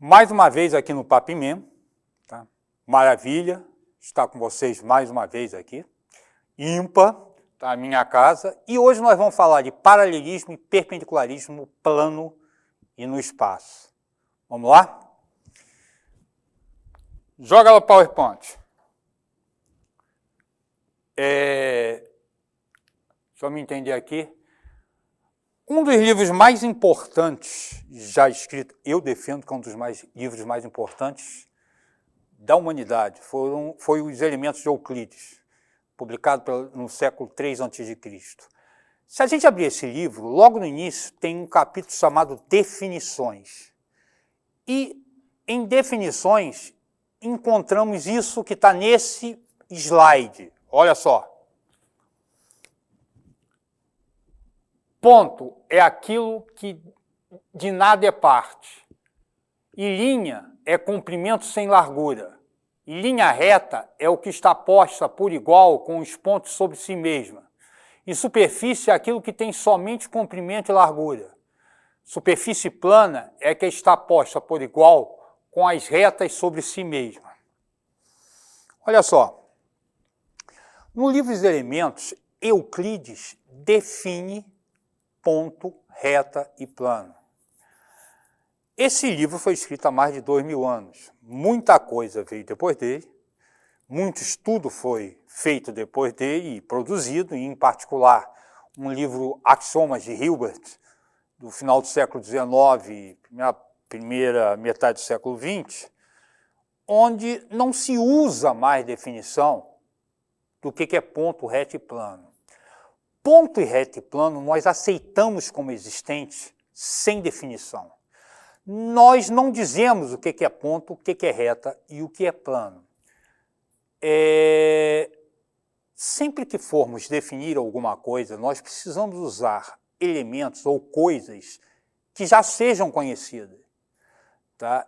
Mais uma vez aqui no Papimem, tá? Maravilha estar com vocês mais uma vez aqui. Ímpar, tá? A minha casa. E hoje nós vamos falar de paralelismo e perpendicularismo no plano e no espaço. Vamos lá? Joga lá o PowerPoint. Deixa eu me entender aqui. Um dos livros mais importantes já escrito, eu defendo que é um dos livros mais importantes da humanidade, foi Os Elementos de Euclides, publicado no século III a.C. Se a gente abrir esse livro, logo no início tem um capítulo chamado Definições. E em definições encontramos isso que está nesse slide. Olha só. Ponto é aquilo que de nada é parte. E linha é comprimento sem largura. E linha reta é o que está posta por igual com os pontos sobre si mesma. E superfície é aquilo que tem somente comprimento e largura. Superfície plana é que está posta por igual com as retas sobre si mesma. Olha só. No livro dos elementos, Euclides define ponto, reta e plano. Esse livro foi escrito há mais de 2000 anos. Muita coisa veio depois dele, muito estudo foi feito depois dele e produzido, e em particular um livro Axiomas de Hilbert, do final do século XIX, primeira metade do século XX, onde não se usa mais definição do que é ponto, reta e plano. Ponto e reta e plano nós aceitamos como existentes sem definição. Nós não dizemos o que é ponto, o que é reta e o que é plano. Sempre que formos definir alguma coisa, nós precisamos usar elementos ou coisas que já sejam conhecidas. Tá?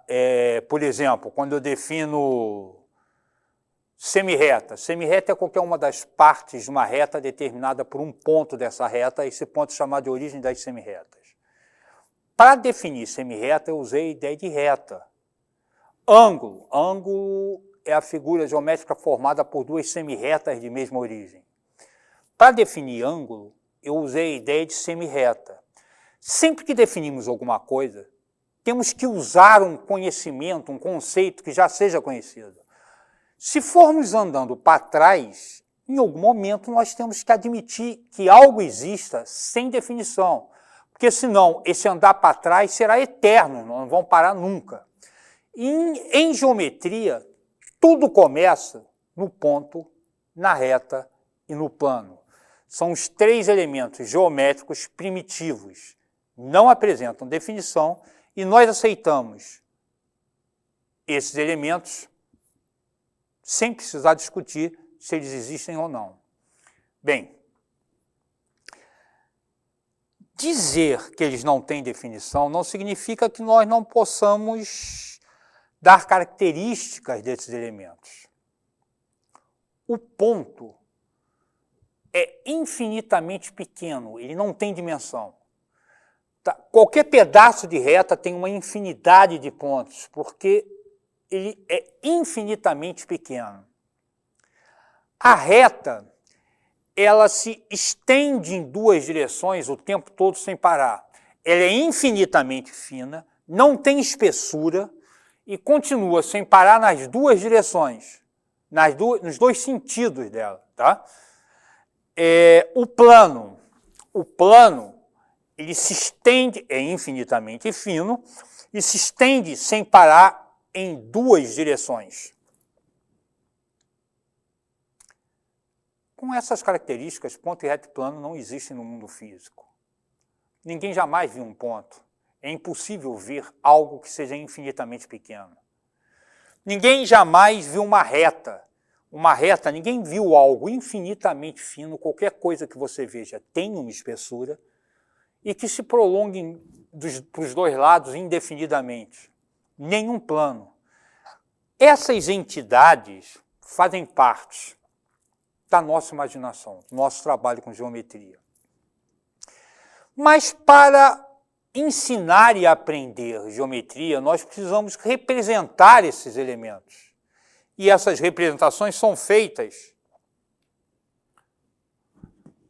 Por exemplo, quando eu defino semirreta. Semirreta é qualquer uma das partes de uma reta determinada por um ponto dessa reta, esse ponto é chamado de origem das semirretas. Para definir semirreta, eu usei a ideia de reta. Ângulo. Ângulo é a figura geométrica formada por duas semirretas de mesma origem. Para definir ângulo, eu usei a ideia de semirreta. Sempre que definimos alguma coisa, temos que usar um conhecimento, um conceito que já seja conhecido. Se formos andando para trás, em algum momento nós temos que admitir que algo exista sem definição, porque senão esse andar para trás será eterno, não vão parar nunca. Em geometria, tudo começa no ponto, na reta e no plano. São os três elementos geométricos primitivos, não apresentam definição e nós aceitamos esses elementos sem precisar discutir se eles existem ou não. Bem, dizer que eles não têm definição não significa que nós não possamos dar características desses elementos. O ponto é infinitamente pequeno, ele não tem dimensão. Tá? Qualquer pedaço de reta tem uma infinidade de pontos, porque ele é infinitamente pequeno. A reta, ela se estende em duas direções o tempo todo sem parar. Ela é infinitamente fina, não tem espessura e continua sem parar nas duas direções, nos dois sentidos dela. Tá? O plano, ele se estende, é infinitamente fino e se estende sem parar em duas direções. Com essas características, ponto e reta e plano não existem no mundo físico. Ninguém jamais viu um ponto. É impossível ver algo que seja infinitamente pequeno. Ninguém jamais viu uma reta. Ninguém viu algo infinitamente fino, qualquer coisa que você veja tem uma espessura e que se prolongue para os dois lados indefinidamente. Nenhum plano. Essas entidades fazem parte da nossa imaginação, do nosso trabalho com geometria. Mas para ensinar e aprender geometria, nós precisamos representar esses elementos. E essas representações são feitas,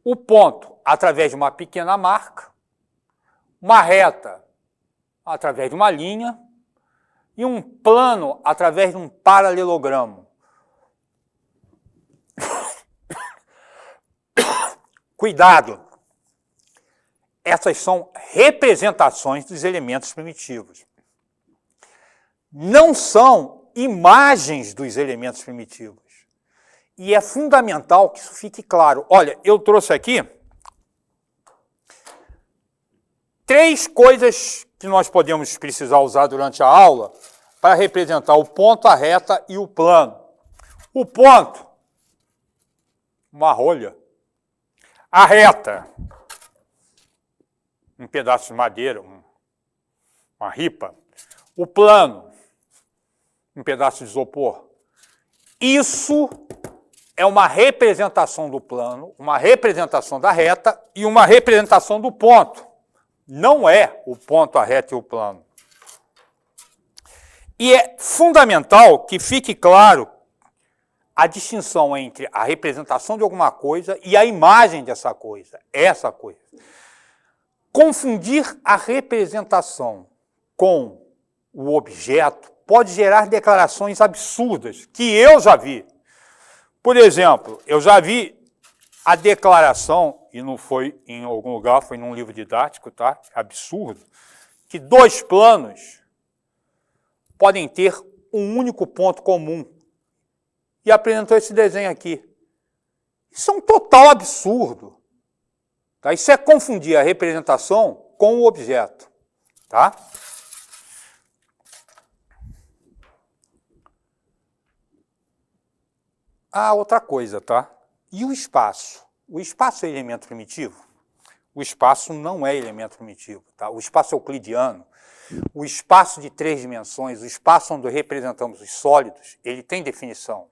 o ponto através de uma pequena marca, uma reta através de uma linha e um plano através de um paralelogramo. Cuidado! Essas são representações dos elementos primitivos. Não são imagens dos elementos primitivos. E é fundamental que isso fique claro. Olha, eu trouxe aqui 3 coisas que nós podemos precisar usar durante a aula para representar o ponto, a reta e o plano. O ponto, uma rolha. A reta, um pedaço de madeira, uma ripa. O plano, um pedaço de isopor. Isso é uma representação do plano, uma representação da reta e uma representação do ponto. Não é o ponto, a reta e o plano. E é fundamental que fique claro a distinção entre a representação de alguma coisa e a imagem dessa coisa, essa coisa. Confundir a representação com o objeto pode gerar declarações absurdas, que eu já vi. Por exemplo, eu já vi a declaração, e não foi em algum lugar, foi num livro didático, tá? Absurdo, que 2 planos podem ter um único ponto comum. E apresentou esse desenho aqui. Isso é um total absurdo. Tá? Isso é confundir a representação com o objeto. Tá? Ah, outra coisa, tá? E o espaço? O espaço é elemento primitivo? O espaço não é elemento primitivo, tá? O espaço euclidiano, o espaço de 3 dimensões, o espaço onde representamos os sólidos, ele tem definição.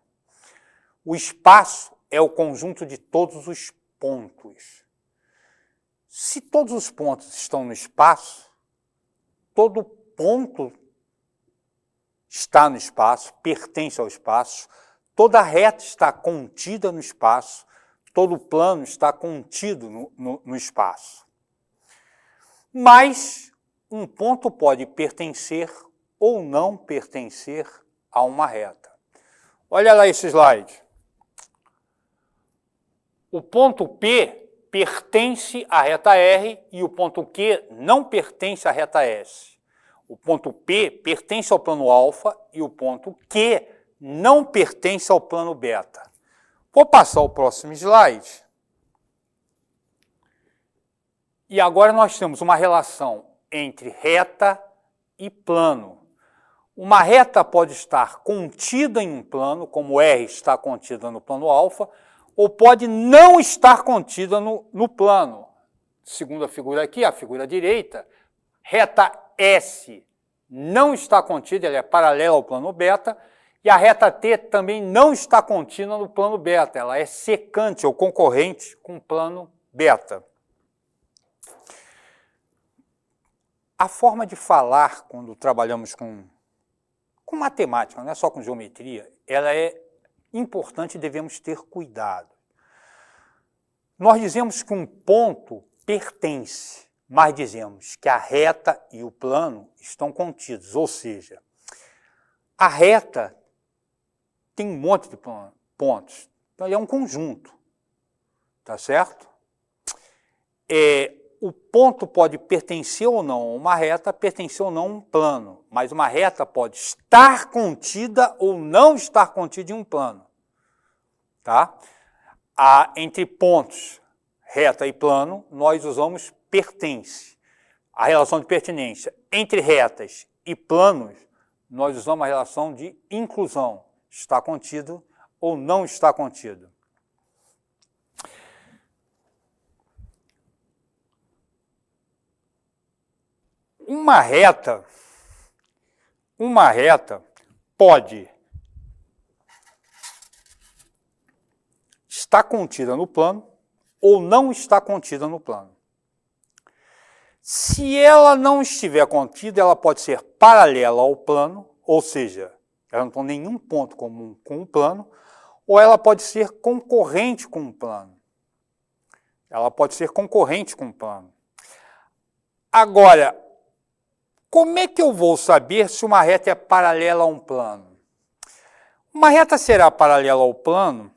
O espaço é o conjunto de todos os pontos. Se todos os pontos estão no espaço, todo ponto está no espaço, pertence ao espaço, toda reta está contida no espaço, todo plano está contido no espaço. Mas um ponto pode pertencer ou não pertencer a uma reta. Olha lá esse slide. O ponto P pertence à reta R e o ponto Q não pertence à reta S. O ponto P pertence ao plano alfa e o ponto Q não pertence ao plano beta. Vou passar o próximo slide. E agora nós temos uma relação entre reta e plano. Uma reta pode estar contida em um plano, como R está contida no plano alfa, ou pode não estar contida no plano. Segundo a figura aqui, a figura direita, reta S não está contida, ela é paralela ao plano beta, e a reta T também não está contida no plano beta, ela é secante ou concorrente com o plano beta. A forma de falar quando trabalhamos com matemática, não é só com geometria, ela é importante e devemos ter cuidado. Nós dizemos que um ponto pertence, mas dizemos que a reta e o plano estão contidos, ou seja, a reta tem um monte de pontos, então ele é um conjunto, tá certo? O ponto pode pertencer ou não a uma reta, pertencer ou não a um plano, mas uma reta pode estar contida ou não estar contida em um plano. Tá? Entre pontos, reta e plano, nós usamos pertence. A relação de pertinência. Entre retas e planos, nós usamos a relação de inclusão. Está contido ou não está contido. Uma reta pode estar contida no plano ou não estar contida no plano. Se ela não estiver contida, ela pode ser paralela ao plano, ou seja, ela não tem nenhum ponto comum com o plano, ou ela pode ser concorrente com o plano. Ela pode ser concorrente com o plano. Agora, como é que eu vou saber se uma reta é paralela a um plano? Uma reta será paralela ao plano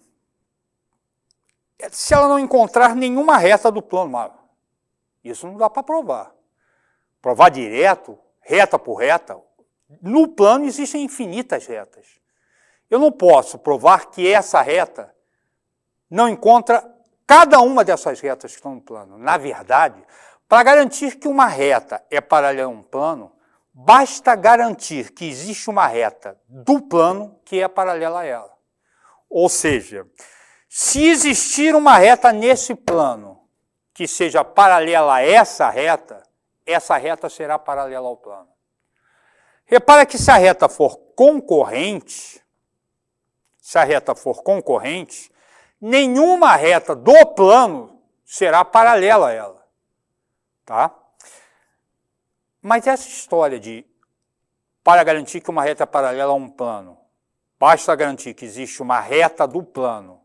se ela não encontrar nenhuma reta do plano. Isso não dá para provar. Provar direto, reta por reta. No plano existem infinitas retas. Eu não posso provar que essa reta não encontra cada uma dessas retas que estão no plano. Na verdade, para garantir que uma reta é paralela a um plano, basta garantir que existe uma reta do plano que é paralela a ela. Ou seja, se existir uma reta nesse plano que seja paralela a essa reta será paralela ao plano. Repara que se a reta for concorrente, nenhuma reta do plano será paralela a ela. Tá? Mas essa história de, para garantir que uma reta é paralela a um plano, basta garantir que existe uma reta do plano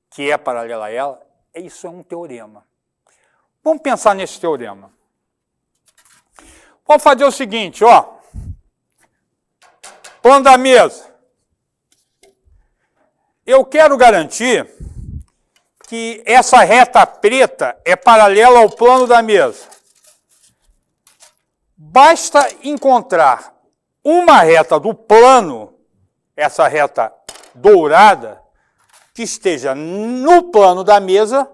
que é paralela a ela, isso é um teorema. Vamos pensar nesse teorema. Vamos fazer o seguinte, ó. Plano da mesa. Eu quero garantir que essa reta preta é paralela ao plano da mesa. Basta encontrar uma reta do plano, essa reta dourada, que esteja no plano da mesa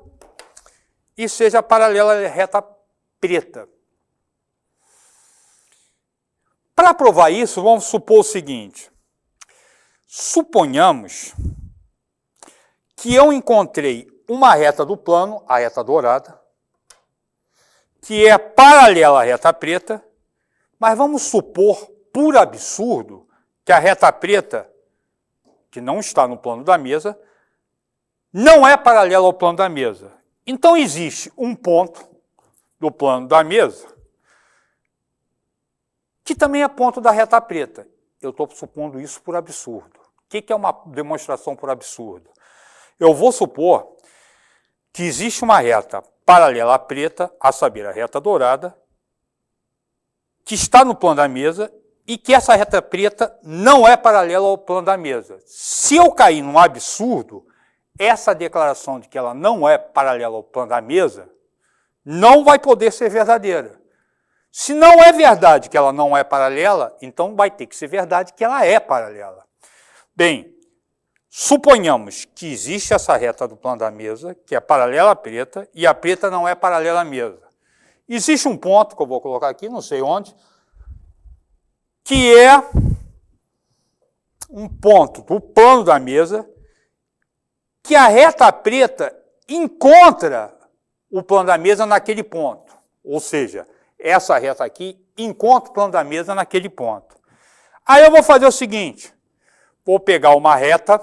e seja paralela à reta preta. Para provar isso, vamos supor o seguinte. Suponhamos que eu encontrei uma reta do plano, a reta dourada, que é paralela à reta preta, mas vamos supor, por absurdo, que a reta preta, que não está no plano da mesa, não é paralela ao plano da mesa. Então existe um ponto do plano da mesa que também é ponto da reta preta. Eu estou supondo isso por absurdo. O que é uma demonstração por absurdo? Eu vou supor que existe uma reta paralela à preta, a saber, a reta dourada, que está no plano da mesa e que essa reta preta não é paralela ao plano da mesa. Se eu cair num absurdo, essa declaração de que ela não é paralela ao plano da mesa não vai poder ser verdadeira. Se não é verdade que ela não é paralela, então vai ter que ser verdade que ela é paralela. Bem, suponhamos que existe essa reta do plano da mesa, que é paralela à preta, e a preta não é paralela à mesa. Existe um ponto, que eu vou colocar aqui, não sei onde, que é um ponto do plano da mesa, que a reta preta encontra o plano da mesa naquele ponto. Ou seja, essa reta aqui encontra o plano da mesa naquele ponto. Aí eu vou fazer o seguinte, vou pegar uma reta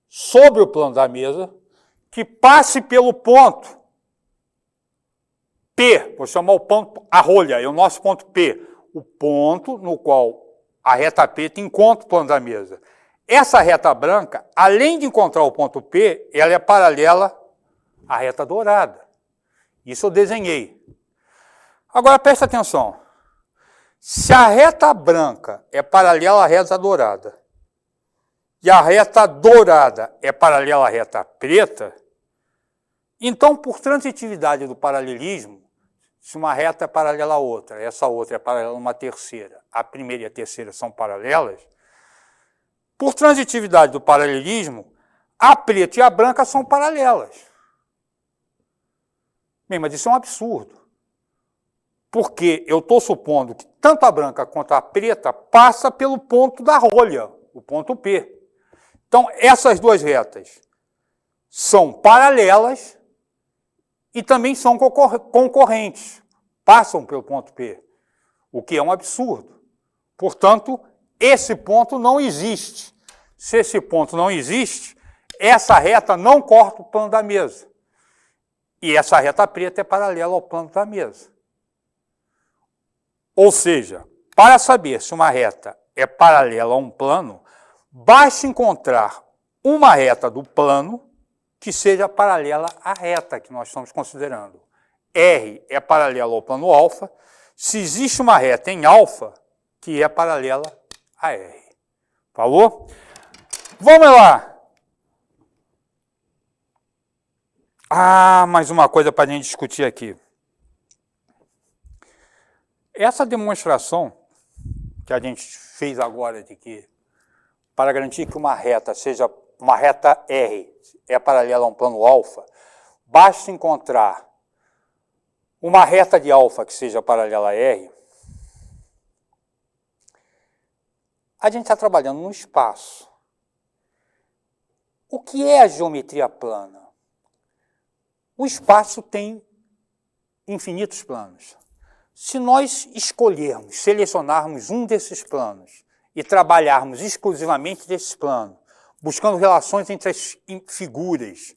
sobre o plano da mesa, que passe pelo ponto P, vou chamar o ponto, a rolha, é o nosso ponto P, o ponto no qual a reta preta encontra o plano da mesa. Essa reta branca, além de encontrar o ponto P, ela é paralela à reta dourada. Isso eu desenhei. Agora preste atenção. Se a reta branca é paralela à reta dourada e a reta dourada é paralela à reta preta, então, por transitividade do paralelismo, se uma reta é paralela à outra, essa outra é paralela a uma terceira, a primeira e a terceira são paralelas, por transitividade do paralelismo, a preta e a branca são paralelas. Bem, mas isso é um absurdo. Porque eu estou supondo que tanto a branca quanto a preta passa pelo ponto da rolha, o ponto P. Então, essas duas retas são paralelas e também são concorrentes, passam pelo ponto P, o que é um absurdo. Portanto, esse ponto não existe. Se esse ponto não existe, essa reta não corta o plano da mesa. E essa reta preta é paralela ao plano da mesa. Ou seja, para saber se uma reta é paralela a um plano, basta encontrar uma reta do plano que seja paralela à reta que nós estamos considerando. R é paralelo ao plano alfa, se existe uma reta em alfa que é paralela a R. Falou? Vamos lá! Mais uma coisa para a gente discutir aqui. Essa demonstração que a gente fez agora de que para garantir que uma reta seja uma reta R é paralela a um plano alfa, basta encontrar uma reta de alfa que seja paralela a R. A gente está trabalhando no espaço. O que é a geometria plana? O espaço tem infinitos planos. Se nós escolhermos, selecionarmos um desses planos e trabalharmos exclusivamente desses planos, buscando relações entre as figuras,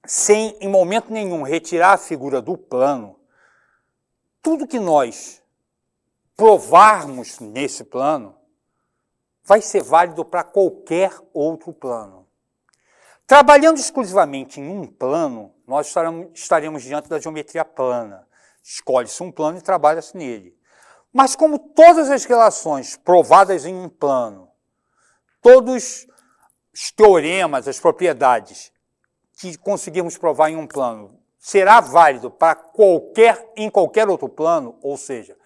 sem, em momento nenhum, retirar a figura do plano, tudo que nós provarmos nesse plano vai ser válido para qualquer outro plano. Trabalhando exclusivamente em um plano, nós estaremos diante da geometria plana. Escolhe-se um plano e trabalha-se nele. Mas como todas as relações provadas em um plano, todos os teoremas, as propriedades que conseguirmos provar em um plano, será válido para em qualquer outro plano, ou seja,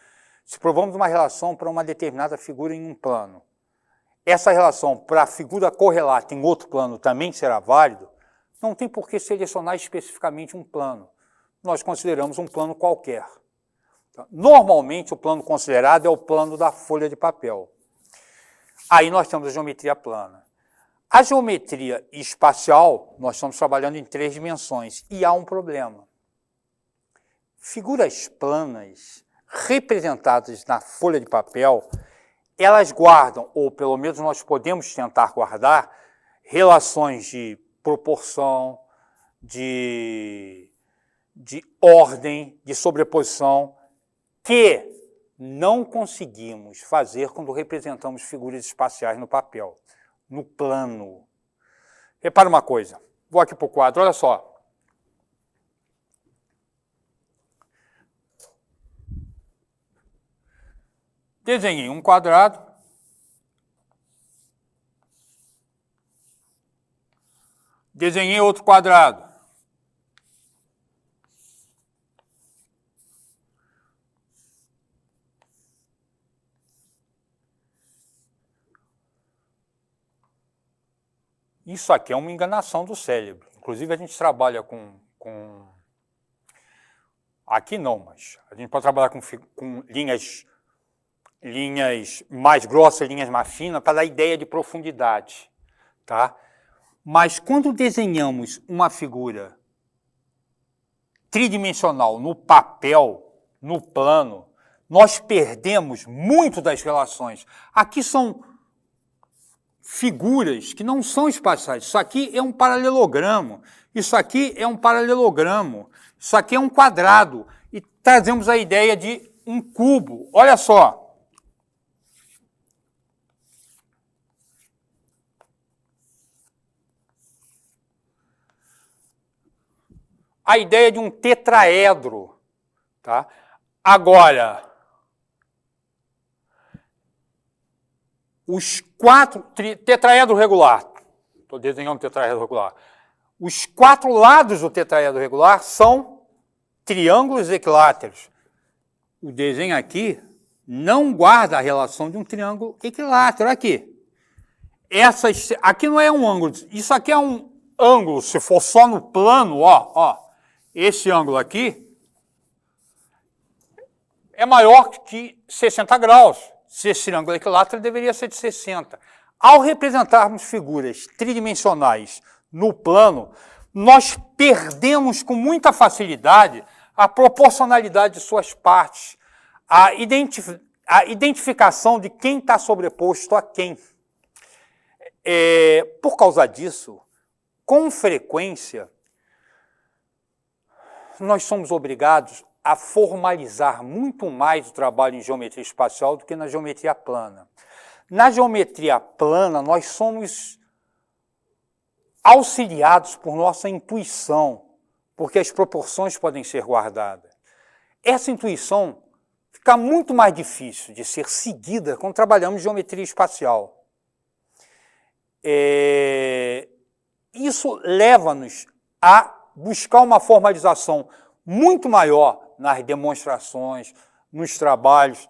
se provamos uma relação para uma determinada figura em um plano, essa relação para a figura correlata em outro plano também será válido, não tem por que selecionar especificamente um plano. Nós consideramos um plano qualquer. Normalmente, o plano considerado é o plano da folha de papel. Aí nós temos a geometria plana. A geometria espacial, nós estamos trabalhando em 3 dimensões, e há um problema. Figuras planas, representadas na folha de papel, elas guardam, ou pelo menos nós podemos tentar guardar, relações de proporção, de ordem, de sobreposição, que não conseguimos fazer quando representamos figuras espaciais no papel, no plano. Repara uma coisa, vou aqui para o quadro, olha só. Desenhei um quadrado. Desenhei outro quadrado. Isso aqui é uma enganação do cérebro. Inclusive, a gente trabalha com... Aqui não, mas a gente pode trabalhar com linhas mais grossas, linhas mais finas, para dar ideia de profundidade. Tá? Mas quando desenhamos uma figura tridimensional no papel, no plano, nós perdemos muito das relações. Aqui são figuras que não são espaciais. Isso aqui é um paralelogramo, isso aqui é um paralelogramo, isso aqui é um quadrado. E trazemos a ideia de um cubo. Olha só. A ideia de um tetraedro. Tá? Agora, os 4... Tetraedro regular. Estou desenhando um tetraedro regular. Os 4 lados do tetraedro regular são triângulos equiláteros. O desenho aqui não guarda a relação de um triângulo equilátero. Aqui. Aqui não é um ângulo. Isso aqui é um ângulo, se for só no plano, ó. Esse ângulo aqui é maior que 60 graus. Se esse triângulo é equilátero, deveria ser de 60. Ao representarmos figuras tridimensionais no plano, nós perdemos com muita facilidade a proporcionalidade de suas partes, a identificação de quem está sobreposto a quem. Por causa disso, com frequência, nós somos obrigados a formalizar muito mais o trabalho em geometria espacial do que na geometria plana. Na geometria plana, nós somos auxiliados por nossa intuição, porque as proporções podem ser guardadas. Essa intuição fica muito mais difícil de ser seguida quando trabalhamos em geometria espacial. Isso leva-nos a buscar uma formalização muito maior nas demonstrações, nos trabalhos,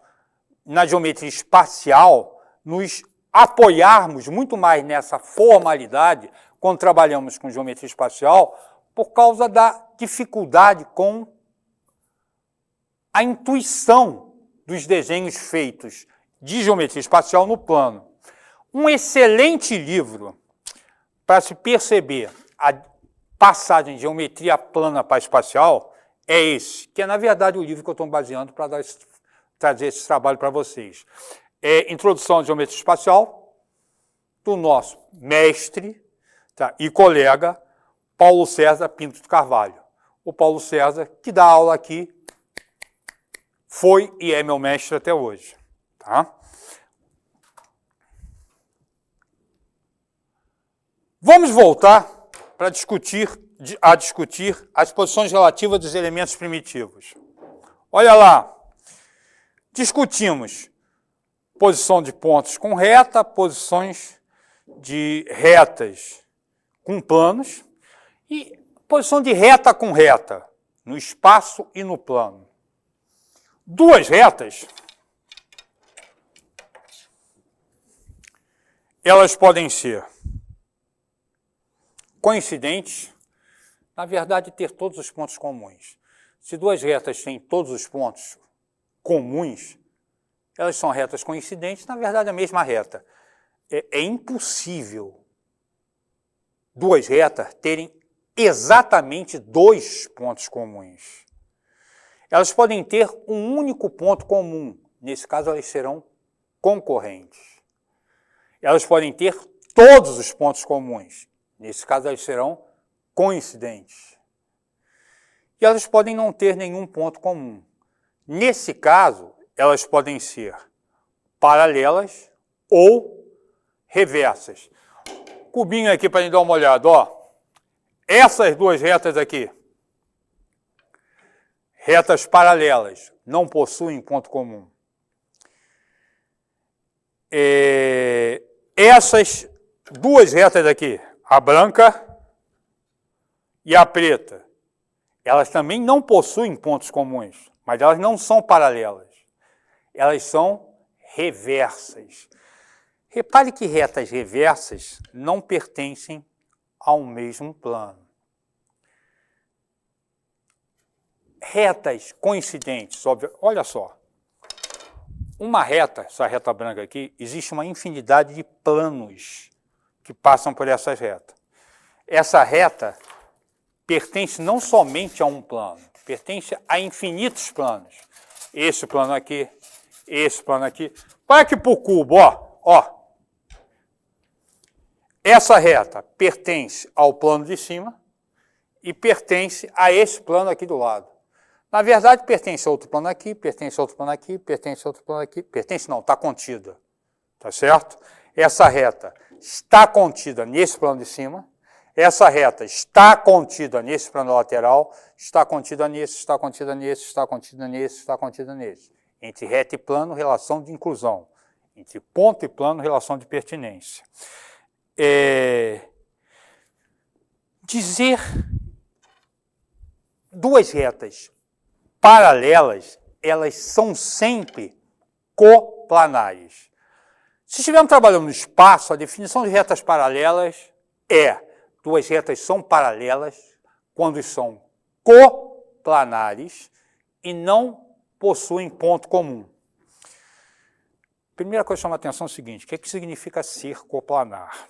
na geometria espacial, nos apoiarmos muito mais nessa formalidade quando trabalhamos com geometria espacial, por causa da dificuldade com a intuição dos desenhos feitos de geometria espacial no plano. Um excelente livro para se perceber a passagem de geometria plana para espacial é esse, que é, na verdade, o livro que eu estou baseando para trazer esse trabalho para vocês. É Introdução à Geometria Espacial, do nosso mestre, tá, e colega, Paulo César Pinto de Carvalho. O Paulo César, que dá aula aqui, foi e é meu mestre até hoje. Tá? Vamos voltar para discutir as posições relativas dos elementos primitivos. Olha lá, discutimos posição de pontos com reta, posições de retas com planos e posição de reta com reta, no espaço e no plano. Duas retas, elas podem ser coincidentes, na verdade, ter todos os pontos comuns. Se duas retas têm todos os pontos comuns, elas são retas coincidentes, na verdade, a mesma reta. É impossível duas retas terem exatamente dois pontos comuns. Elas podem ter um único ponto comum. Nesse caso, elas serão concorrentes. Elas podem ter todos os pontos comuns. Nesse caso, elas serão coincidentes. E elas podem não ter nenhum ponto comum. Nesse caso, elas podem ser paralelas ou reversas. Cubinho aqui para gente dar uma olhada, ó. Essas duas retas aqui, retas paralelas, não possuem ponto comum. Essas duas retas aqui, a branca e a preta, elas também não possuem pontos comuns, mas elas não são paralelas. Elas são reversas. Repare que retas reversas não pertencem ao mesmo plano. Retas coincidentes, óbvio, olha só. Uma reta, essa reta branca aqui, existe uma infinidade de planos que passam por essas retas. Essa reta pertence não somente a um plano, pertence a infinitos planos. Esse plano aqui, esse plano aqui. Vai aqui para o cubo, ó. Essa reta pertence ao plano de cima e pertence a esse plano aqui do lado. Na verdade, pertence a outro plano aqui, pertence a outro plano aqui, pertence a outro plano aqui. Pertence não, está contida. Tá certo? Essa reta está contida nesse plano de cima. Essa reta está contida nesse plano lateral, está contida nesse, está contida nesse, está contida nesse, está contida nesse. Entre reta e plano, relação de inclusão. Entre ponto e plano, relação de pertinência. Dizer duas retas paralelas, elas são sempre coplanares. Se estivermos trabalhando no espaço, a definição de retas paralelas é: duas retas são paralelas quando são coplanares e não possuem ponto comum. Primeira coisa que chama a atenção é o seguinte: o que significa ser coplanar?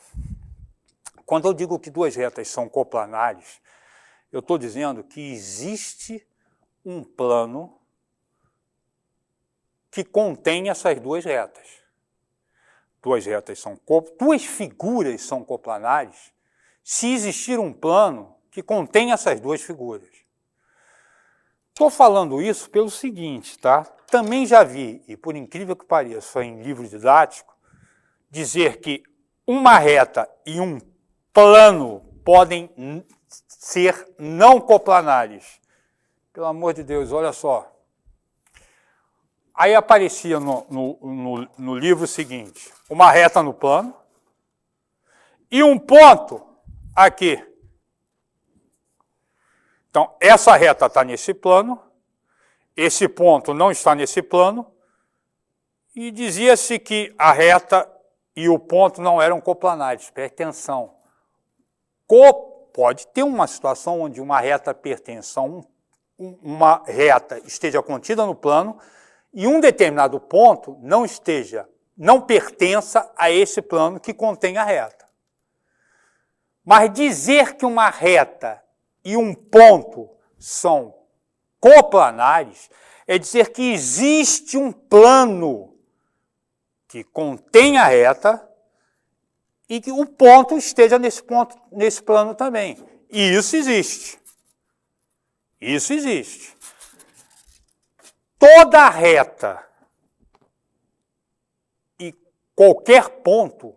Quando eu digo que duas retas são coplanares, eu estou dizendo que existe um plano que contém essas duas retas. Duas figuras são coplanares se existir um plano que contém essas duas figuras. Estou falando isso pelo seguinte, tá? Também já vi, e por incrível que pareça, em livro didático, dizer que uma reta e um plano podem ser não coplanares. Pelo amor de Deus, olha só. Aí aparecia no livro o seguinte, uma reta no plano e um ponto aqui. Então, essa reta está nesse plano, esse ponto não está nesse plano, e dizia-se que a reta e o ponto não eram coplanares. Preste atenção. Pode ter uma situação onde uma reta pertença a uma reta esteja contida no plano e um determinado ponto não pertença a esse plano que contém a reta. Mas dizer que uma reta e um ponto são coplanares é dizer que existe um plano que contém a reta e que o ponto esteja nesse plano também. E isso existe. Isso existe. Toda reta e qualquer ponto,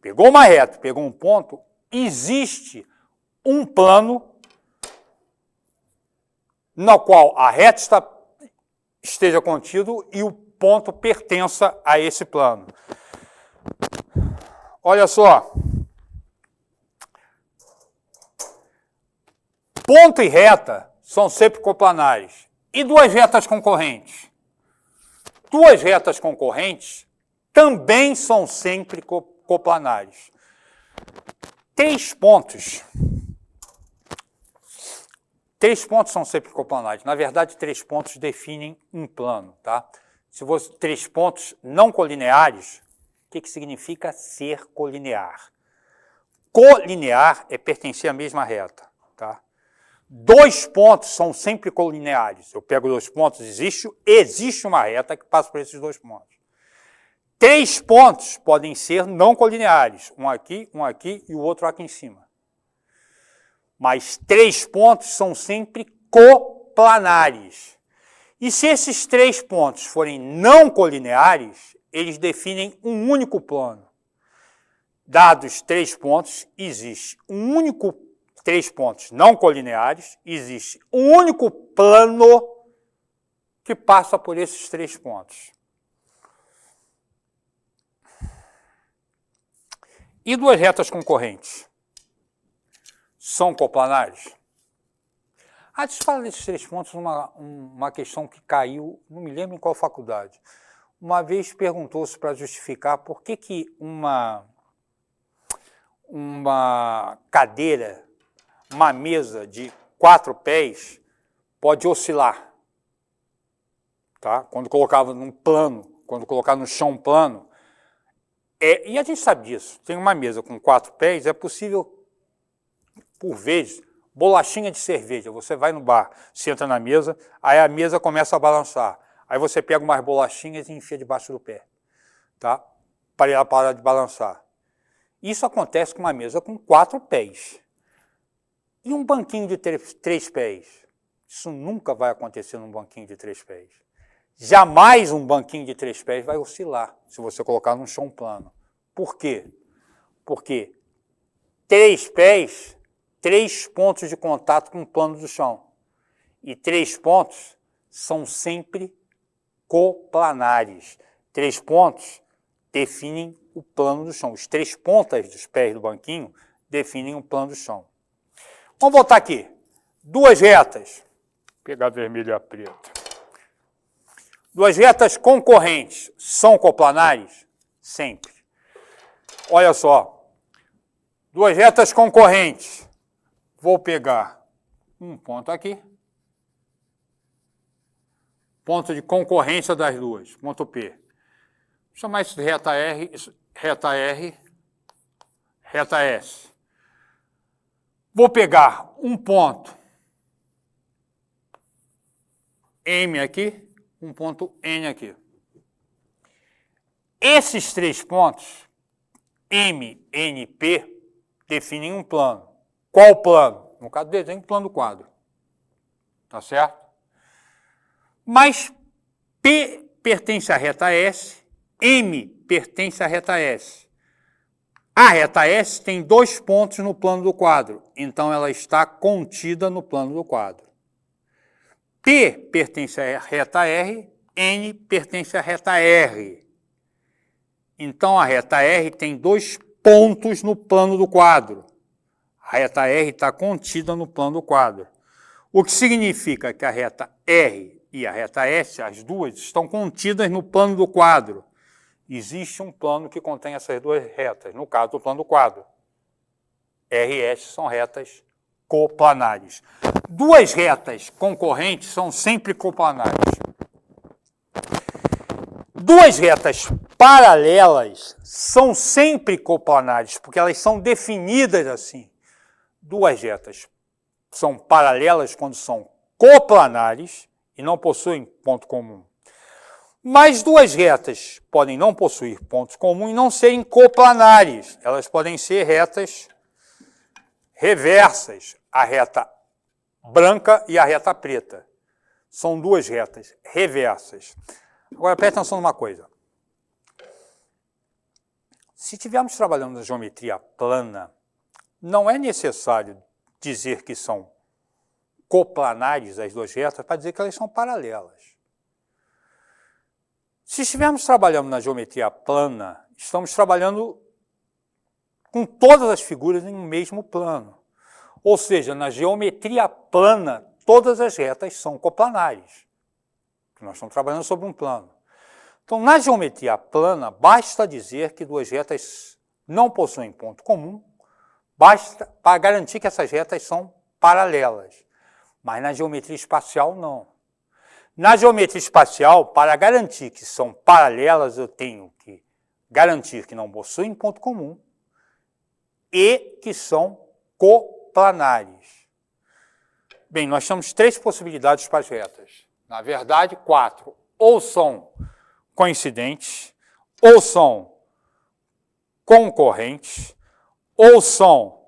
pegou uma reta, pegou um ponto, existe um plano no qual a reta esteja contido e o ponto pertença a esse plano. Olha só. Ponto e reta são sempre coplanares. E duas retas concorrentes? Duas retas concorrentes também são sempre coplanares. Três pontos são sempre coplanares. Na verdade, 3 pontos definem um plano, tá? Se fosse 3 pontos não colineares, o que significa ser colinear? Colinear é pertencer à mesma reta, tá? 2 pontos são sempre colineares. Eu pego 2 pontos, existe uma reta que passa por esses 2 pontos. 3 pontos podem ser não colineares. Um aqui e o outro aqui em cima. Mas 3 pontos são sempre coplanares. E se esses 3 pontos forem não colineares, eles definem um único plano. Dados 3 pontos, existe um único 3 pontos não colineares, existe um único plano que passa por esses 3 pontos. E duas retas concorrentes? São coplanares? Deixa eu falar desses 3 pontos, uma questão que caiu, não me lembro em qual faculdade. Uma vez perguntou-se para justificar por que uma cadeira, uma mesa de 4 pés pode oscilar. Tá? Quando colocava num plano, quando colocava no chão plano. E a gente sabe disso. Tem uma mesa com 4 pés, é possível, por vezes, bolachinha de cerveja. Você vai no bar, senta na mesa, aí a mesa começa a balançar. Aí você pega umas bolachinhas e enfia debaixo do pé, tá? Para ela parar de balançar. Isso acontece com uma mesa com 4 pés. E um banquinho de 3 pés? Isso nunca vai acontecer num banquinho de 3 pés. Jamais um banquinho de 3 pés vai oscilar se você colocar num chão plano. Por quê? Porque 3 pés, 3 pontos de contato com o plano do chão. E 3 pontos são sempre coplanares. 3 pontos definem o plano do chão. Os 3 pontas dos pés do banquinho definem o plano do chão. Vamos voltar aqui. Duas retas. Vou pegar a vermelha e a preta. Duas retas concorrentes são coplanares? Sempre. Olha só. Duas retas concorrentes. Vou pegar um ponto aqui. Ponto de concorrência das duas. Ponto P. Vou chamar isso de reta R, reta S. Vou pegar um ponto M aqui, um ponto N aqui. Esses 3 pontos, M, N, P, definem um plano. Qual plano? No caso do desenho, plano do quadro. Tá certo? Mas P pertence à reta S, M pertence à reta S. A reta S tem 2 pontos no plano do quadro, então ela está contida no plano do quadro. P pertence à reta R, N pertence à reta R. Então a reta R tem 2 pontos no plano do quadro. A reta R está contida no plano do quadro. O que significa que a reta R e a reta S, as duas, estão contidas no plano do quadro. Existe um plano que contém essas duas retas, no caso do plano do quadro. R e S são retas coplanares. Duas retas concorrentes são sempre coplanares. Duas retas paralelas são sempre coplanares, porque elas são definidas assim. Duas retas são paralelas quando são coplanares e não possuem ponto comum. Mas duas retas podem não possuir pontos comuns e não serem coplanares. Elas podem ser retas reversas, a reta branca e a reta preta. São duas retas reversas. Agora, preste atenção numa coisa. Se estivermos trabalhando na geometria plana, não é necessário dizer que são coplanares as duas retas para dizer que elas são paralelas. Se estivermos trabalhando na geometria plana, estamos trabalhando com todas as figuras em um mesmo plano. Ou seja, na geometria plana, todas as retas são coplanares. Nós estamos trabalhando sobre um plano. Então, na geometria plana, basta dizer que duas retas não possuem ponto comum, basta para garantir que essas retas são paralelas. Mas na geometria espacial, não. Na geometria espacial, para garantir que são paralelas, eu tenho que garantir que não possuem ponto comum e que são coplanares. Bem, nós temos 3 possibilidades para as retas. Na verdade, 4. Ou são coincidentes, ou são concorrentes, ou são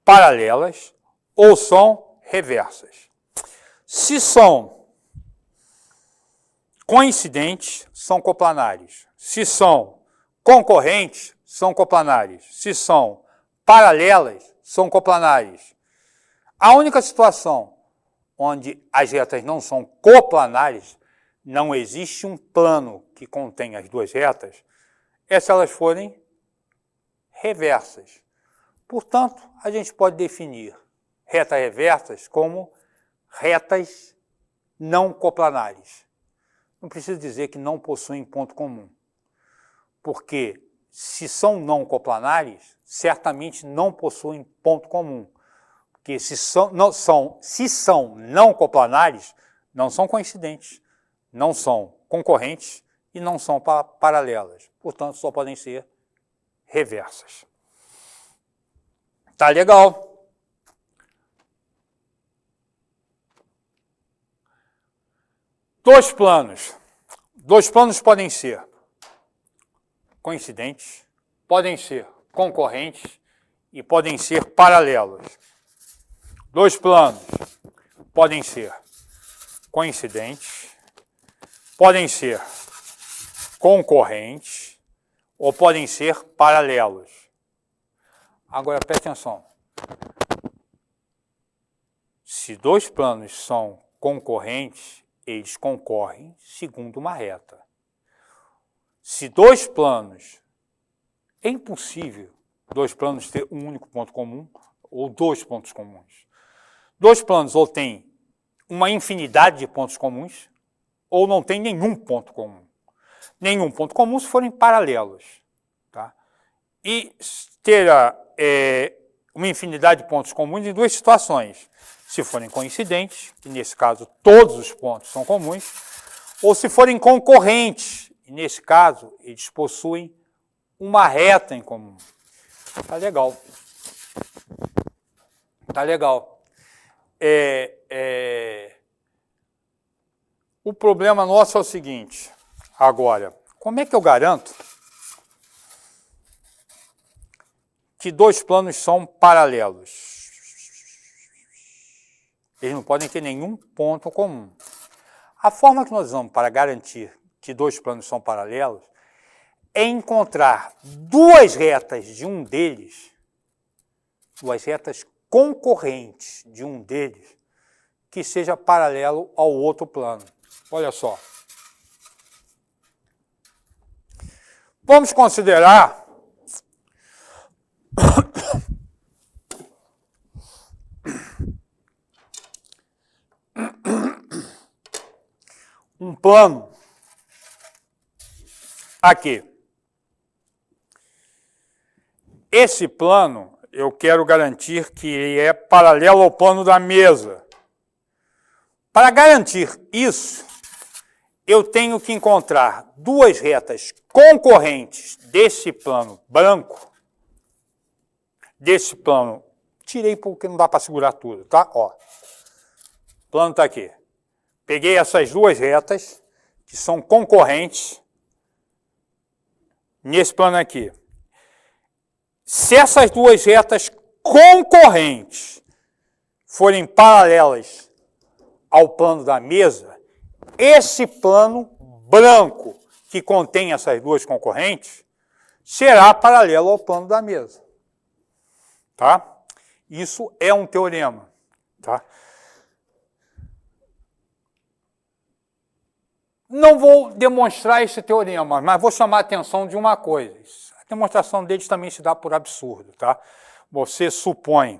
paralelas, ou são reversas. Se são coincidentes, são coplanares. Se são concorrentes, são coplanares. Se são paralelas, são coplanares. A única situação onde as retas não são coplanares, não existe um plano que contém as duas retas, é se elas forem reversas. Portanto, a gente pode definir retas reversas como retas não coplanares. Não precisa dizer que não possuem ponto comum, porque se são não coplanares, certamente não possuem ponto comum. Porque se são não coplanares, não são coincidentes, não são concorrentes e não são paralelas. Portanto, só podem ser reversas. Tá legal? Dois planos. Dois planos podem ser coincidentes, podem ser concorrentes e podem ser paralelos. Dois planos podem ser coincidentes, podem ser concorrentes ou podem ser paralelos. Agora, preste atenção. Se dois planos são concorrentes, eles concorrem segundo uma reta. Se dois planos, é impossível dois planos ter um único ponto comum ou dois pontos comuns. Dois planos ou têm uma infinidade de pontos comuns ou não tem nenhum ponto comum. Nenhum ponto comum se forem paralelos. Tá? E terá uma infinidade de pontos comuns em duas situações. Se forem coincidentes, e nesse caso todos os pontos são comuns, ou se forem concorrentes, e nesse caso eles possuem uma reta em comum. Tá legal. Tá legal. O problema nosso é o seguinte, agora, como é que eu garanto que dois planos são paralelos? Eles não podem ter nenhum ponto comum. A forma que nós usamos para garantir que dois planos são paralelos é encontrar duas retas de um deles, duas retas concorrentes de um deles, que seja paralelo ao outro plano. Olha só. Vamos considerar um plano aqui. Esse plano, eu quero garantir que ele é paralelo ao plano da mesa. Para garantir isso, eu tenho que encontrar duas retas concorrentes desse plano branco, desse plano, tirei porque não dá para segurar tudo, tá? Ó, o plano está aqui. Peguei essas duas retas, que são concorrentes, nesse plano aqui. Se essas duas retas concorrentes forem paralelas ao plano da mesa, esse plano branco que contém essas duas concorrentes será paralelo ao plano da mesa. Tá? Isso é um teorema. Tá? Não vou demonstrar esse teorema, mas vou chamar a atenção de uma coisa. A demonstração deles também se dá por absurdo. Tá? Você supõe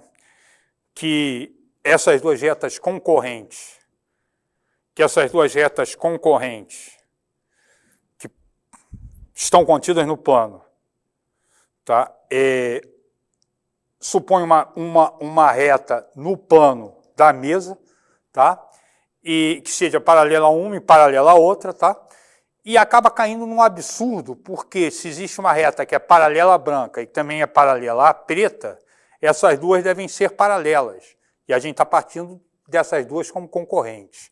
que essas duas retas concorrentes, que estão contidas no plano, tá? Supõe uma reta no plano da mesa, tá? E que seja paralela a uma e paralela a outra, tá? E acaba caindo num absurdo, porque se existe uma reta que é paralela à branca e também é paralela à preta, essas duas devem ser paralelas. E a gente está partindo dessas duas como concorrentes.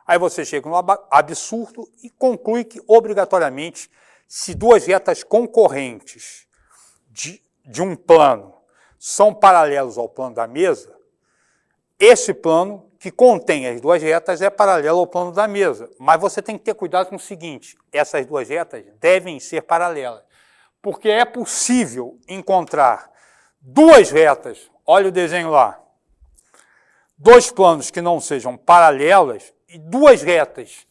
Aí você chega no absurdo e conclui que, obrigatoriamente, se duas retas concorrentes de um plano são paralelos ao plano da mesa, esse plano que contém as duas retas é paralelo ao plano da mesa. Mas você tem que ter cuidado com o seguinte, essas duas retas devem ser paralelas, porque é possível encontrar duas retas, olha o desenho lá, dois planos que não sejam paralelas e duas retas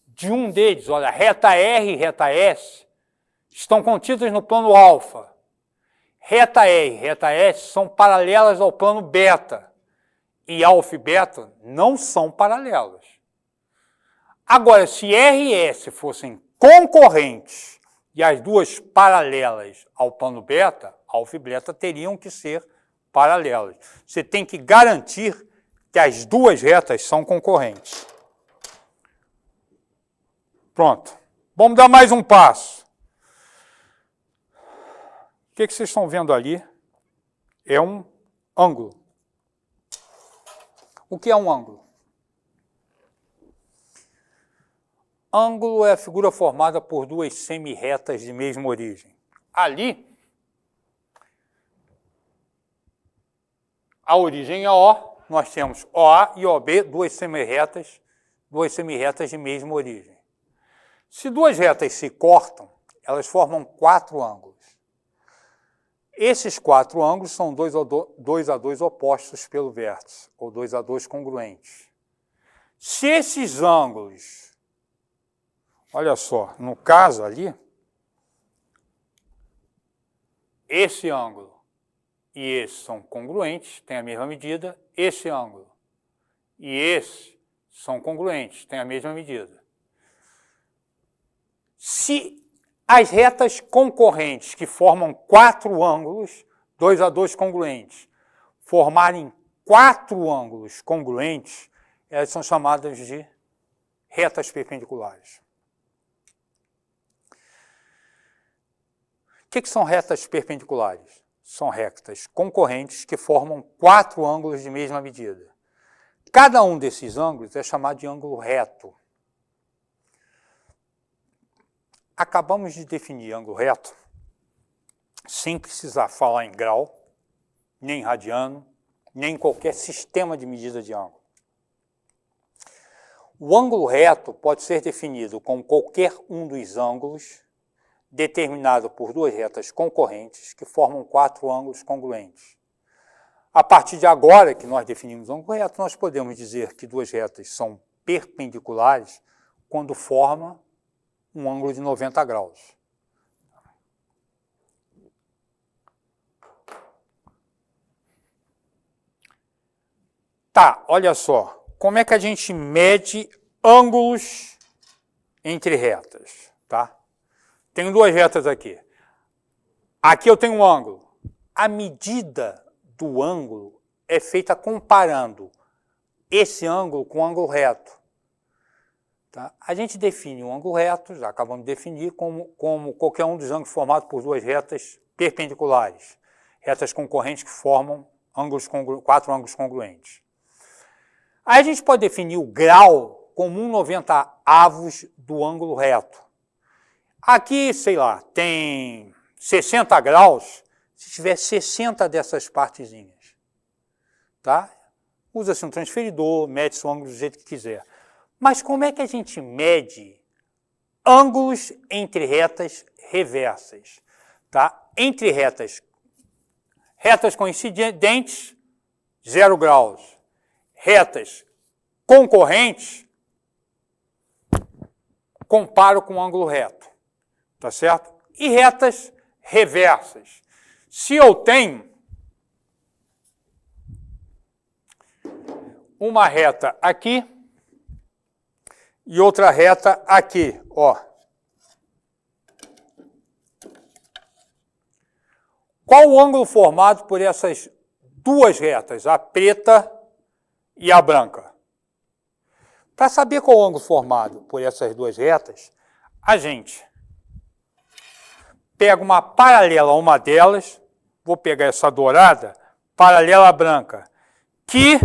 de um deles, olha, reta R e reta S, estão contidas no plano alfa. Reta R e reta S são paralelas ao plano beta. E alfa e beta não são paralelas. Agora, se R e S fossem concorrentes e as duas paralelas ao plano beta, alfa e beta teriam que ser paralelas. Você tem que garantir que as duas retas são concorrentes. Pronto. Vamos dar mais um passo. O que vocês estão vendo ali é um ângulo. O que é um ângulo? Ângulo é a figura formada por duas semi-retas de mesma origem. Ali, a origem é O, nós temos OA e OB, duas semi-retas de mesma origem. Se duas retas se cortam, elas formam quatro ângulos. Esses quatro ângulos são 2 a 2 opostos pelo vértice, ou 2 a 2 congruentes. Se esses ângulos, olha só, no caso ali, esse ângulo e esse são congruentes, têm a mesma medida, esse ângulo e esse são congruentes, têm a mesma medida. Se as retas concorrentes que formam quatro ângulos, 2 a 2 congruentes, formarem quatro ângulos congruentes, elas são chamadas de retas perpendiculares. O que são retas perpendiculares? São retas concorrentes que formam quatro ângulos de mesma medida. Cada um desses ângulos é chamado de ângulo reto. Acabamos de definir ângulo reto sem precisar falar em grau, nem radiano, nem em qualquer sistema de medida de ângulo. O ângulo reto pode ser definido como qualquer um dos ângulos determinado por duas retas concorrentes que formam quatro ângulos congruentes. A partir de agora que nós definimos o ângulo reto, nós podemos dizer que duas retas são perpendiculares quando forma um ângulo de 90 graus. Tá, olha só. Como é que a gente mede ângulos entre retas, tá? Tenho duas retas aqui. Aqui eu tenho um ângulo. A medida do ângulo é feita comparando esse ângulo com o ângulo reto. Tá? A gente define um ângulo reto, já acabamos de definir, como qualquer um dos ângulos formados por duas retas perpendiculares. Retas concorrentes que formam quatro ângulos congruentes. Aí a gente pode definir o grau como 1/90 do ângulo reto. Aqui, sei lá, tem 60 graus, se tiver 60 dessas partezinhas. Tá? Usa-se um transferidor, mede-se o ângulo do jeito que quiser. Mas como é que a gente mede ângulos entre retas reversas? Tá? Entre retas coincidentes, 0 graus. Retas concorrentes, comparo com o ângulo reto, tá certo? E retas reversas. Se eu tenho uma reta aqui e outra reta aqui, ó. Qual o ângulo formado por essas duas retas, a preta e a branca? Para saber qual o ângulo formado por essas duas retas, a gente pega uma paralela a uma delas, vou pegar essa dourada, paralela à branca, que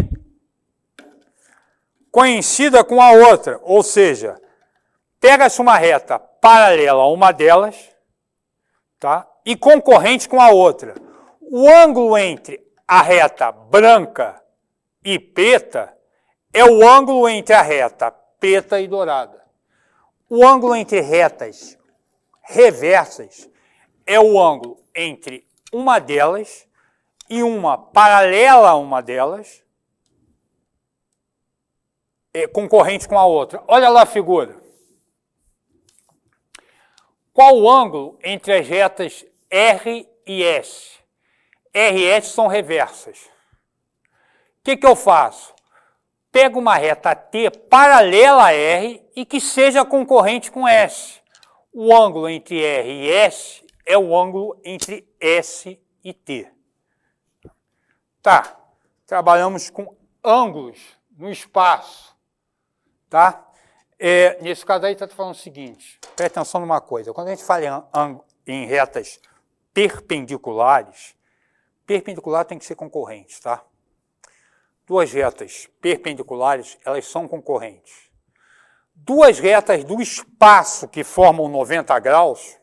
coincida com a outra, ou seja, pega-se uma reta paralela a uma delas, tá? E concorrente com a outra. O ângulo entre a reta branca e preta é o ângulo entre a reta preta e dourada. O ângulo entre retas reversas é o ângulo entre uma delas e uma paralela a uma delas, concorrente com a outra. Olha lá a figura. Qual o ângulo entre as retas R e S? R e S são reversas. O que eu faço? Pego uma reta T paralela a R e que seja concorrente com S. O ângulo entre R e S é o ângulo entre S e T. Tá, trabalhamos com ângulos no espaço. Tá? Nesse caso aí está falando o seguinte, presta atenção numa coisa, quando a gente fala em retas perpendiculares, perpendicular tem que ser concorrente, tá? Duas retas perpendiculares, elas são concorrentes. Duas retas do espaço que formam 90 graus,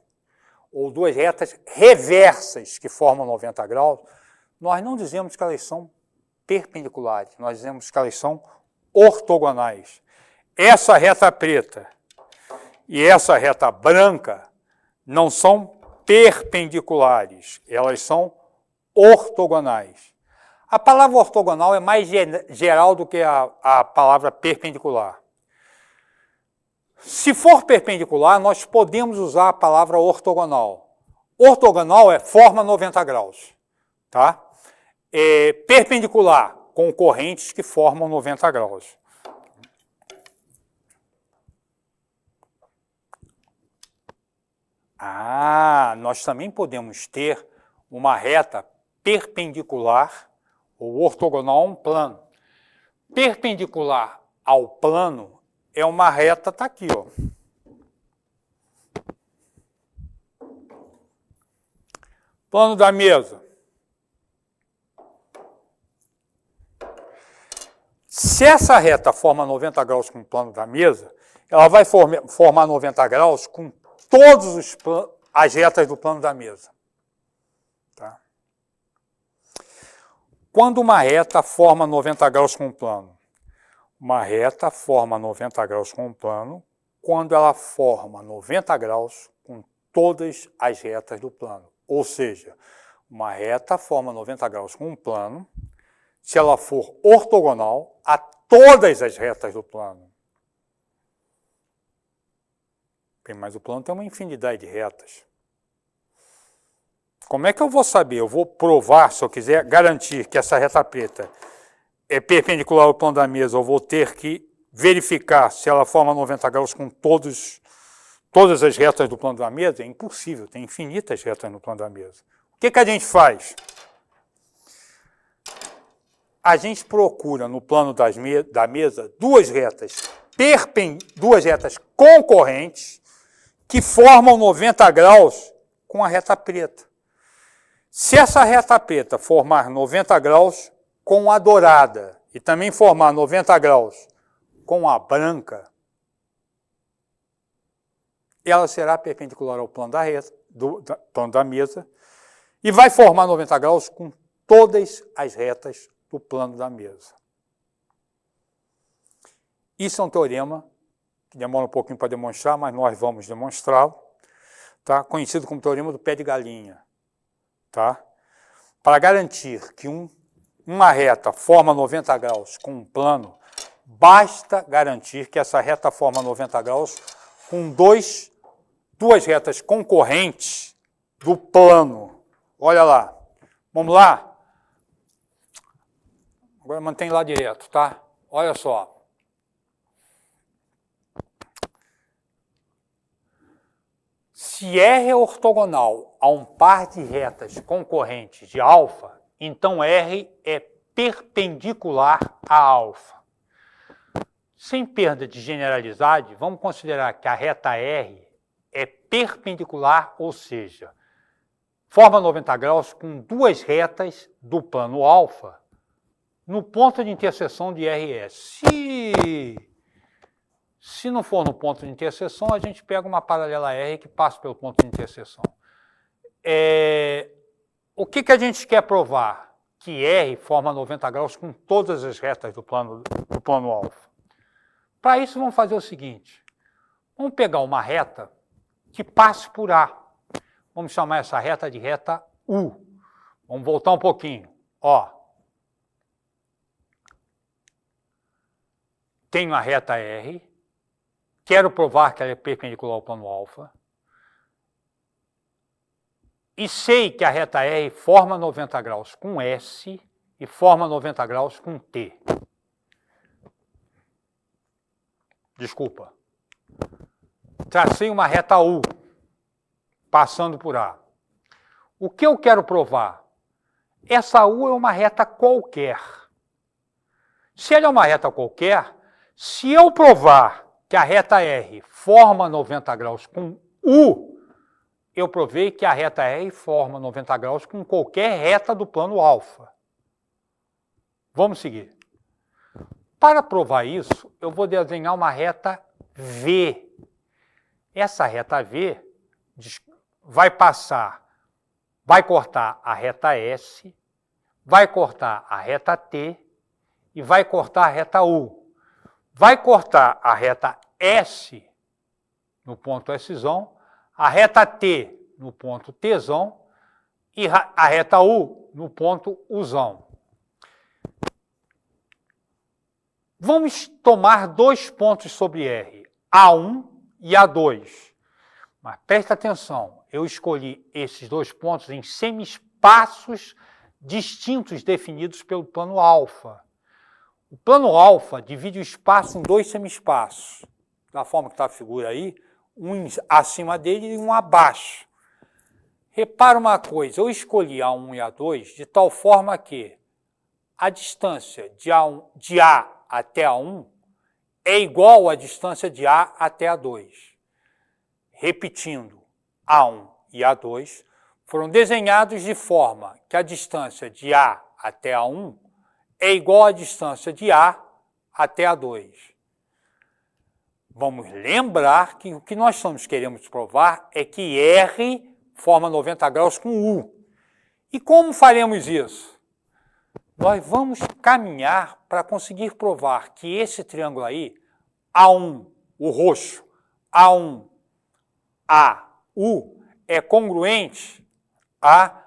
ou duas retas reversas que formam 90 graus, nós não dizemos que elas são perpendiculares, nós dizemos que elas são ortogonais. Essa reta preta e essa reta branca não são perpendiculares, elas são ortogonais. A palavra ortogonal é mais geral do que a palavra perpendicular. Se for perpendicular, nós podemos usar a palavra ortogonal. Ortogonal forma 90 graus. Tá? Perpendicular, concorrentes que formam 90 graus. Nós também podemos ter uma reta perpendicular ou ortogonal a um plano. Perpendicular ao plano é uma reta, está aqui, ó. Plano da mesa. Se essa reta forma 90 graus com o plano da mesa, ela vai formar 90 graus com todas as retas do plano da mesa. Tá? Quando uma reta forma 90 graus com o plano, Uma reta forma 90 graus com um plano quando ela forma 90 graus com todas as retas do plano. Ou seja, uma reta forma 90 graus com um plano se ela for ortogonal a todas as retas do plano. Bem, mas o plano tem uma infinidade de retas. Como é que eu vou saber? Eu vou provar, se eu quiser garantir que essa reta preta é perpendicular ao plano da mesa, eu vou ter que verificar se ela forma 90 graus com todas as retas do plano da mesa. É impossível, tem infinitas retas no plano da mesa. O que a gente faz? A gente procura no plano da mesa duas retas concorrentes que formam 90 graus com a reta preta. Se essa reta preta formar 90 graus com a dourada e também formar 90 graus com a branca, ela será perpendicular ao plano plano da mesa e vai formar 90 graus com todas as retas do plano da mesa. Isso é um teorema que demora um pouquinho para demonstrar, mas nós vamos demonstrá-lo, tá? Conhecido como teorema do pé de galinha. Tá? Para garantir que uma reta forma 90 graus com um plano, basta garantir que essa reta forma 90 graus com duas retas concorrentes do plano. Olha lá. Vamos lá? Agora mantém lá direto, tá? Olha só. Se R é ortogonal a um par de retas concorrentes de alfa, então R é perpendicular a alfa. Sem perda de generalidade, vamos considerar que a reta R é perpendicular, ou seja, forma 90 graus com duas retas do plano alfa no ponto de interseção de RS. Se não for no ponto de interseção, a gente pega uma paralela R que passa pelo ponto de interseção. O que a gente quer provar? Que R forma 90 graus com todas as retas do plano alfa. Para isso, vamos fazer o seguinte. Vamos pegar uma reta que passe por A. Vamos chamar essa reta de reta U. Vamos voltar um pouquinho. Ó. Tenho a reta R. Quero provar que ela é perpendicular ao plano alfa. E sei que a reta R forma 90 graus com S e forma 90 graus com T. Desculpa. Tracei uma reta U, passando por A. O que eu quero provar? Essa U é uma reta qualquer. Se ela é uma reta qualquer, se eu provar que a reta R forma 90 graus com U, eu provei que a reta R forma 90 graus com qualquer reta do plano alfa. Vamos seguir. Para provar isso, eu vou desenhar uma reta V. Essa reta V vai cortar a reta S, vai cortar a reta T e vai cortar a reta U. Vai cortar a reta S no ponto S, a reta T no ponto T e a reta U no ponto U. Vamos tomar dois pontos sobre R, A1 e A2. Mas presta atenção, eu escolhi esses dois pontos em semi-espaços distintos definidos pelo plano alfa. O plano alfa divide o espaço em dois semi-espaços, da forma que está a figura aí, um acima dele e um abaixo. Repara uma coisa, eu escolhi A1 e A2 de tal forma que a distância de A até A1 é igual à distância de A até A2. Repetindo, A1 e A2 foram desenhados de forma que a distância de A até A1 é igual à distância de A até A2. Vamos lembrar que o que nós queremos provar é que R forma 90 graus com U. E como faremos isso? nós vamos caminhar para conseguir provar que esse triângulo aí, A1, o roxo, A1, AU, é congruente a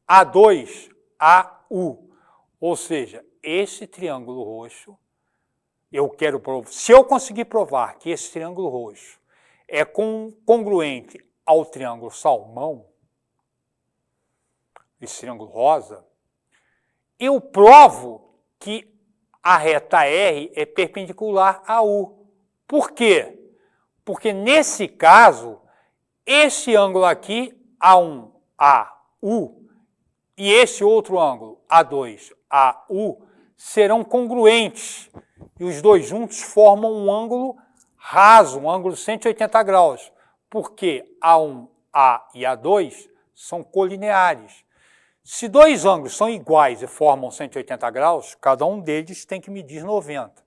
A2, AU. Ou seja, esse triângulo roxo, eu quero provar, se eu conseguir provar que esse triângulo roxo é congruente ao triângulo salmão, esse triângulo rosa, eu provo que a reta R é perpendicular a U. Por quê? Porque nesse caso, esse ângulo aqui, A1, AU, e esse outro ângulo, A2, AU, serão congruentes. E os dois juntos formam um ângulo raso, um ângulo 180 graus. Porque A1, A e A2 são colineares. Se dois ângulos são iguais e formam 180 graus, cada um deles tem que medir 90.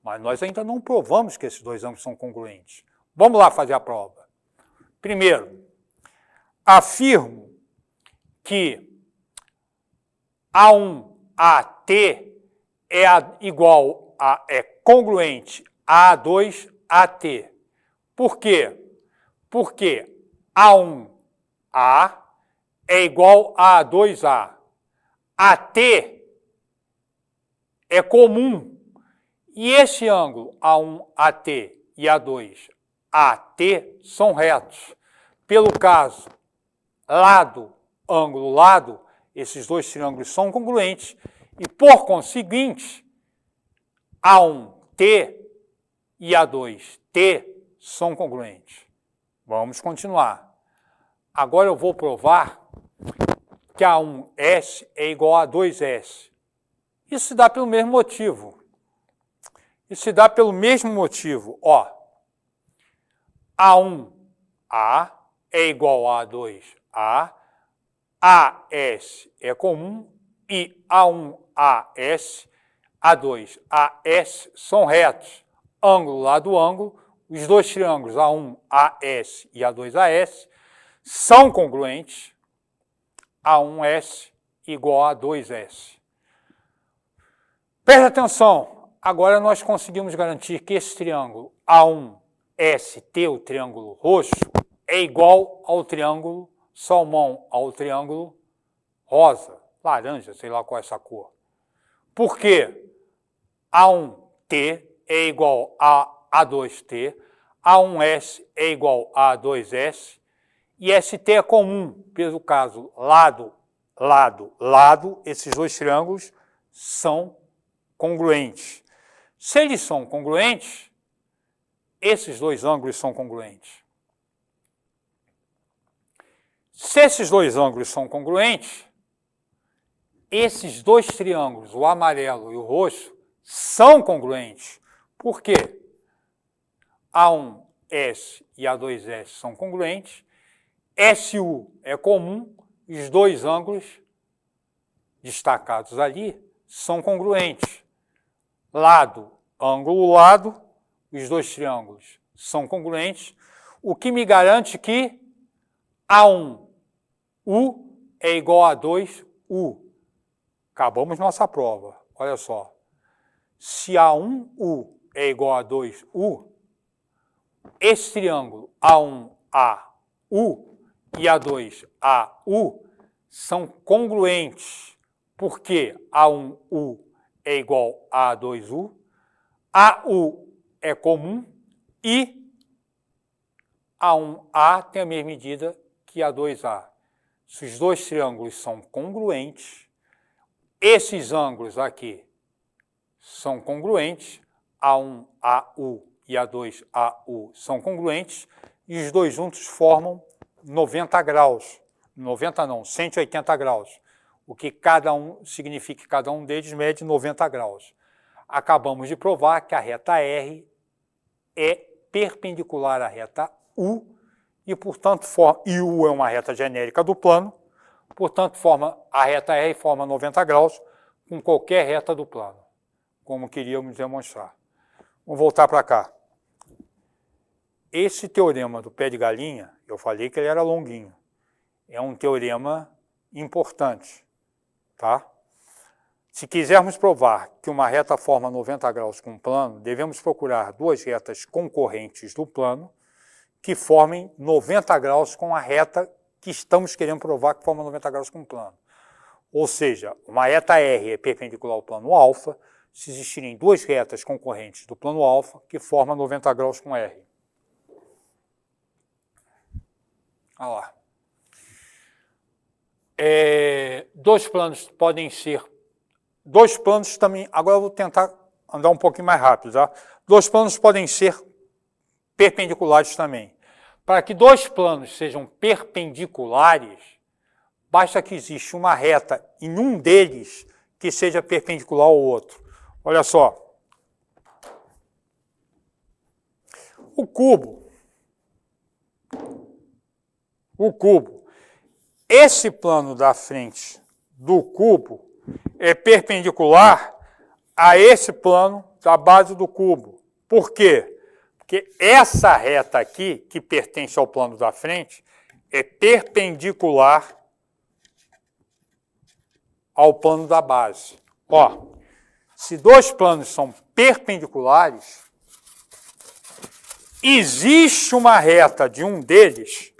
Mas nós ainda não provamos que esses dois ângulos são congruentes. Vamos lá fazer a prova. Primeiro, afirmo que A1AT é congruente a A2AT. Por quê? Porque A1A é igual a A2A. AT é comum. E esse ângulo A1AT e A2AT são retos. Pelo caso lado, ângulo, lado, esses dois triângulos são congruentes e, por conseguinte, A1T e A2T são congruentes. Vamos continuar. Agora eu vou provar que A1S é igual a A2S. Isso se dá pelo mesmo motivo. Isso se dá pelo mesmo motivo. Ó, A1A é igual a A2A, AS é comum e A1AS, A2AS são retos. Ângulo, lado, ângulo. Os dois triângulos A1AS e A2AS são congruentes. A1S igual a A2S. Presta atenção. Agora nós conseguimos garantir que esse triângulo A1ST, o triângulo roxo, é igual ao triângulo salmão, ao triângulo rosa, laranja, sei lá qual é essa cor. Por quê? A1T é igual a A2T, A1S é igual a A2S, e ST é comum, pelo caso lado, lado, lado, esses dois triângulos são congruentes. Se eles são congruentes, esses dois ângulos são congruentes. Se esses dois ângulos são congruentes, esses dois triângulos, o amarelo e o roxo, são congruentes. Por quê? A1S e A2S são congruentes, SU é comum, e os dois ângulos destacados ali são congruentes. Lado, ângulo, lado, os dois triângulos são congruentes, o que me garante que A1U é igual a 2U. Acabamos nossa prova. Olha só. Se A1U é igual a 2U, esse triângulo A1AU e A2AU são congruentes, porque A1U é igual a A2U, AU é comum e A1A tem a mesma medida que A2A. Se os dois triângulos são congruentes, esses ângulos aqui são congruentes, A1AU e A2AU são congruentes, e os dois juntos formam 90 graus. 90 não, 180 graus. O que cada um significa que cada um deles mede 90 graus. Acabamos de provar que a reta R é perpendicular à reta U e, portanto, e U é uma reta genérica do plano, portanto, a reta R forma 90 graus com qualquer reta do plano, como queríamos demonstrar. Vamos voltar para cá. Esse teorema do pé de galinha, eu falei que ele era longuinho, é um teorema importante, tá? Se quisermos provar que uma reta forma 90 graus com um plano, devemos procurar duas retas concorrentes do plano que formem 90 graus com a reta que estamos querendo provar que forma 90 graus com o plano. Ou seja, uma reta R é perpendicular ao plano alfa, se existirem duas retas concorrentes do plano alfa que formam 90 graus com R. Olha lá. Dois planos podem ser... Dois planos também... Agora eu vou tentar andar um pouquinho mais rápido, tá? Dois planos podem ser perpendiculares também. Para que dois planos sejam perpendiculares, basta que exista uma reta em um deles que seja perpendicular ao outro. Olha só. O cubo. Esse plano da frente do cubo é perpendicular a esse plano da base do cubo. Por quê? Porque essa reta aqui, que pertence ao plano da frente, é perpendicular ao plano da base. Ó, se dois planos são perpendiculares, existe uma reta de um deles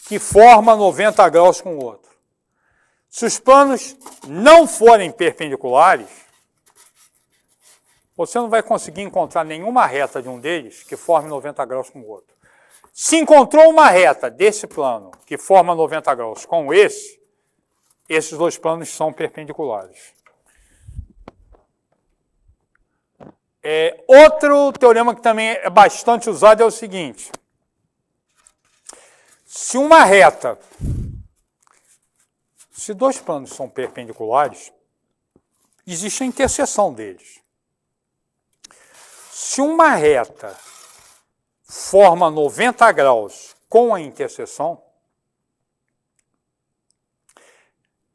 que forma 90 graus com o outro. Se os planos não forem perpendiculares, você não vai conseguir encontrar nenhuma reta de um deles que forme 90 graus com o outro. Se encontrou uma reta desse plano que forma 90 graus com esses dois planos são perpendiculares. Outro teorema que também é bastante usado é o seguinte. Se dois planos são perpendiculares, existe a interseção deles. Se uma reta forma 90 graus com a interseção,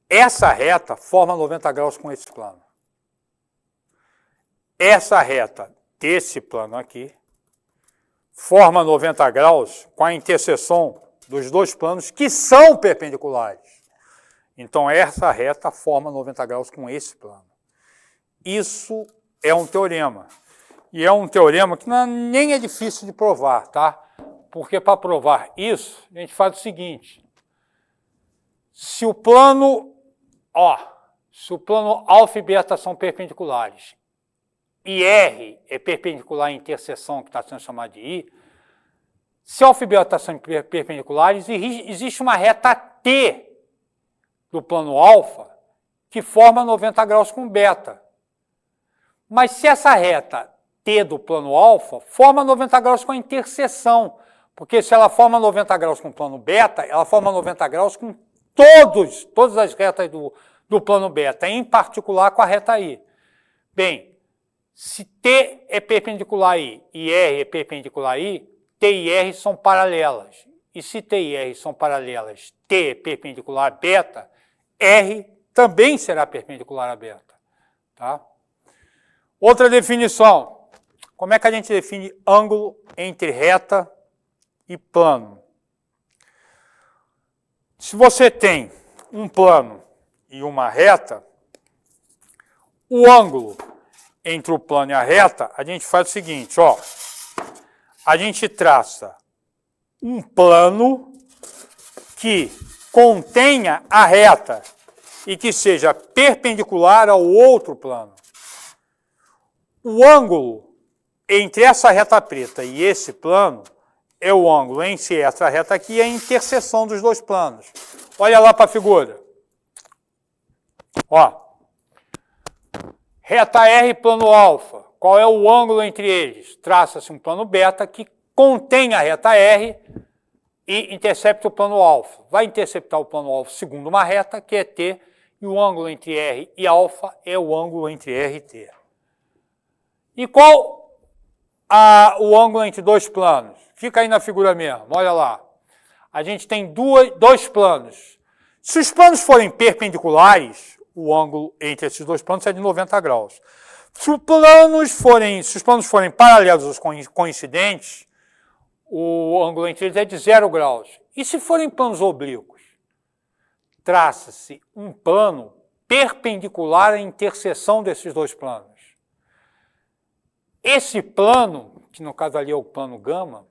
essa reta forma 90 graus com esse plano. Essa reta desse plano aqui forma 90 graus com a interseção dos dois planos que são perpendiculares. Então, essa reta forma 90 graus com esse plano. Isso é um teorema. E é um teorema que nem é difícil de provar, tá? Porque para provar isso, a gente faz o seguinte. Se o plano alfa e beta são perpendiculares e R é perpendicular à interseção que está sendo chamada de I, se alfa e beta são perpendiculares, existe uma reta T do plano alfa que forma 90 graus com beta. Mas se essa reta T do plano alfa forma 90 graus com a interseção, porque se ela forma 90 graus com o plano beta, ela forma 90 graus com todas as retas do plano beta, em particular com a reta I. Bem, se T é perpendicular a I e R é perpendicular a I, T e R são paralelas. E se T e R são paralelas, T é perpendicular a beta, R também será perpendicular a beta. Tá? Outra definição. Como é que a gente define ângulo entre reta e plano? Se você tem um plano e uma reta, o ângulo entre o plano e a reta, a gente faz o seguinte, ó. A gente traça um plano que contenha a reta e que seja perpendicular ao outro plano. O ângulo entre essa reta preta e esse plano é o ângulo entre essa reta aqui e a interseção dos dois planos. Olha lá para a figura. Ó. Reta R e plano alfa. Qual é o ângulo entre eles? Traça-se um plano beta que contém a reta R e intercepta o plano alfa. Vai interceptar o plano alfa segundo uma reta, que é T, e o ângulo entre R e alfa é o ângulo entre R e T. E qual o ângulo entre dois planos? Fica aí na figura mesmo, olha lá. A gente tem dois planos. Se os planos forem perpendiculares, o ângulo entre esses dois planos é de 90 graus. Se os planos forem paralelos ou coincidentes, o ângulo entre eles é de 0 graus. E se forem planos oblíquos? traça-se um plano perpendicular à interseção desses dois planos. Esse plano, que no caso ali é o plano gama,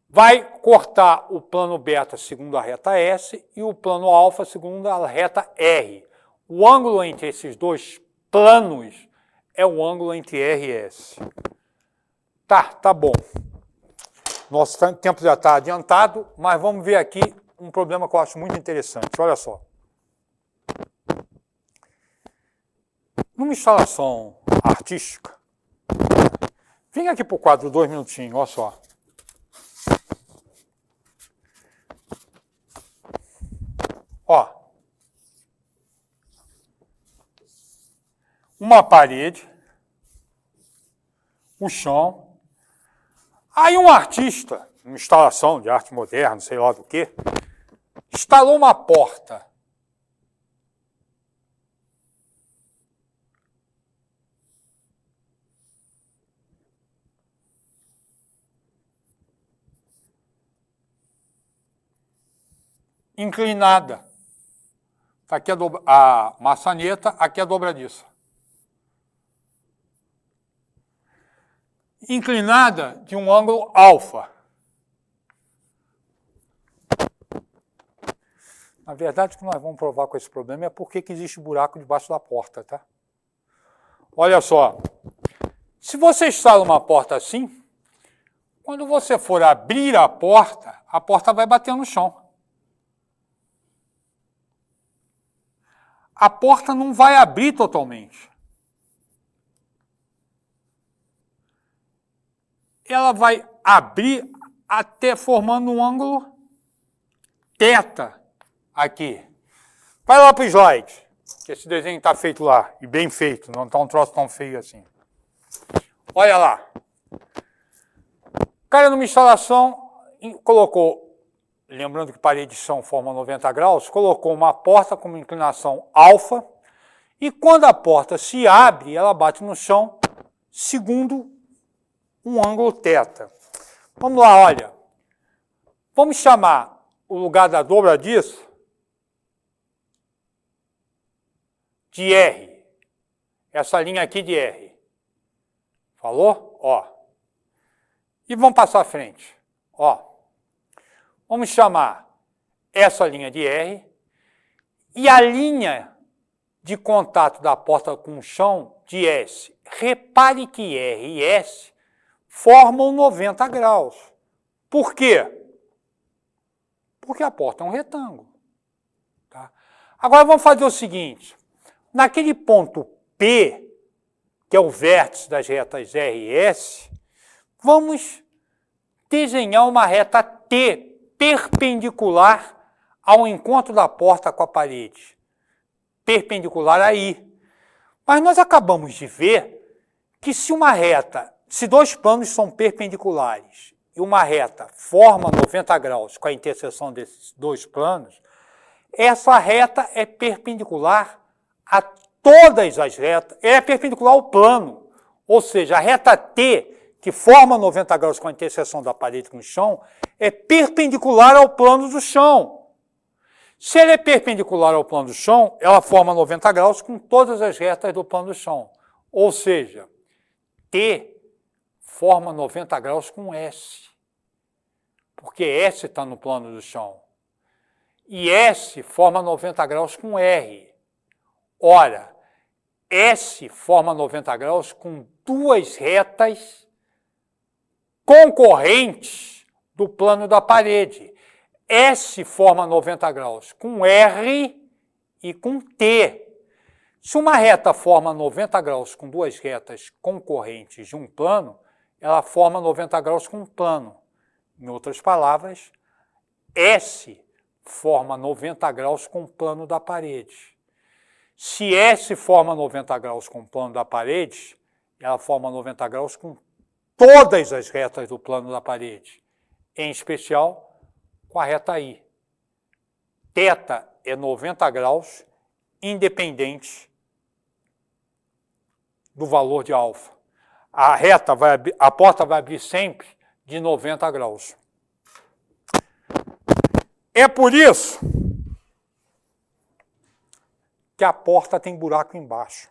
vai cortar o plano beta segundo a reta S e o plano alfa segundo a reta R. O ângulo entre esses dois planos é o ângulo entre R e S. Tá bom. Nosso tempo já está adiantado, mas vamos ver aqui um problema que eu acho muito interessante. Olha só. Numa instalação artística, vem aqui para o quadro 2 minutinhos, olha só. Ó. Uma parede, o chão. Aí um artista, uma instalação de arte moderna, sei lá do que, instalou uma porta. Inclinada. Aqui a maçaneta, aqui a dobradiça. Inclinada de um ângulo alfa. Na verdade, o que nós vamos provar com esse problema é porque que existe buraco debaixo da porta, tá? Olha só. Se você instala uma porta assim, quando você for abrir a porta vai bater no chão. A porta não vai abrir totalmente. Ela vai abrir até formando um ângulo θ aqui. Vai lá para o slide, que esse desenho está feito lá, e bem feito, não está um troço tão feio assim. Olha lá. O cara numa instalação colocou, lembrando que parede de chão forma 90 graus, colocou uma porta com uma inclinação alfa, e quando a porta se abre, ela bate no chão segundo um ângulo θ. Vamos lá, olha. Vamos chamar o lugar da dobradiça de R. Essa linha aqui de R. Falou? Ó. E vamos passar à frente. Ó. Vamos chamar essa linha de R e a linha de contato da porta com o chão de S. Repare que R e S formam 90 graus. Por quê? Porque a porta é um retângulo. Tá? Agora vamos fazer o seguinte. Naquele ponto P, que é o vértice das retas R e S, vamos desenhar uma reta T perpendicular ao encontro da porta com a parede. Perpendicular aí. Mas nós acabamos de ver que se dois planos são perpendiculares e uma reta forma 90 graus com a interseção desses dois planos, essa reta é perpendicular a todas as retas, é perpendicular ao plano. Ou seja, a reta T, que forma 90 graus com a interseção da parede com o chão, é perpendicular ao plano do chão. Se ela é perpendicular ao plano do chão, ela forma 90 graus com todas as retas do plano do chão. Ou seja, T forma 90 graus com S, porque S está no plano do chão. E S forma 90 graus com R. Ora, S forma 90 graus com duas retas concorrentes do plano da parede. S forma 90 graus com R e com T. Se uma reta forma 90 graus com duas retas concorrentes de um plano, ela forma 90 graus com um plano. Em outras palavras, S forma 90 graus com o plano da parede. Se S forma 90 graus com o plano da parede, ela forma 90 graus com todas as retas do plano da parede, em especial com a reta I. Θ é 90 graus, independente do valor de alfa. A porta vai abrir sempre de 90 graus. É por isso que a porta tem buraco embaixo.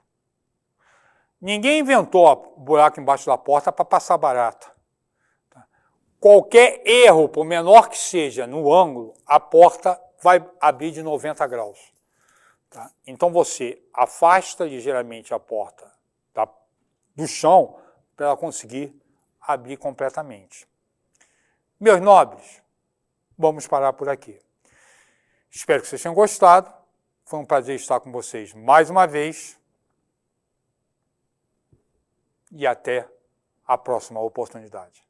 Ninguém inventou o buraco embaixo da porta para passar barata. Qualquer erro, por menor que seja, no ângulo, a porta vai abrir de 90 graus. Tá? Então você afasta ligeiramente a porta do chão para ela conseguir abrir completamente. Meus nobres, vamos parar por aqui. Espero que vocês tenham gostado. Foi um prazer estar com vocês mais uma vez. E até a próxima oportunidade.